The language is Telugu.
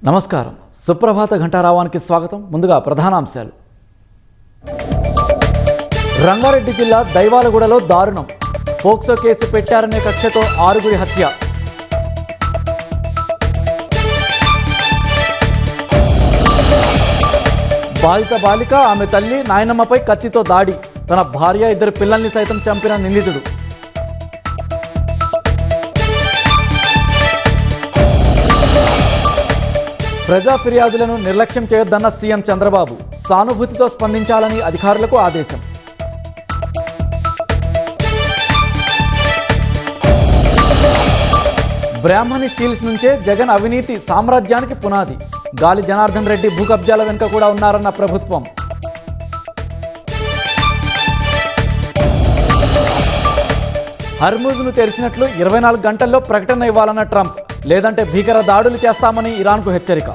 నమస్కారం. సుప్రభాత ఘంటారావానికి స్వాగతం. ముందుగా ప్రధానాంశాలు. రంగారెడ్డి జిల్లా దైవాలగూడలో దారుణం. పోక్సో కేసు పెట్టారనే కక్షతో 6 హత్య. బాధిత బాలిక ఆమె తల్లి నాయనమ్మపై కత్తితో దాడి. తన భార్య 2 పిల్లల్ని సైతం చంపిన నిందితుడు. ప్రజా ఫిర్యాదులను నిర్లక్ష్యం చేయొద్దన్న సీఎం చంద్రబాబు. సానుభూతితో స్పందించాలని అధికారులకు ఆదేశం. బ్రాహ్మణి స్టీల్స్ నుంచే జగన్ అవినీతి సామ్రాజ్యానికి పునాది. గాలి జనార్దన్ రెడ్డి భూ కబ్జాల వెనుక కూడా ఉన్నారన్న ప్రభుత్వం. హర్ముజ్ను తెరిచినట్లు 24 గంటల్లో ప్రకటన ఇవ్వాలన్న ట్రంప్. లేదంటే భీకర దాడులు చేస్తామని ఇరాన్కు హెచ్చరిక.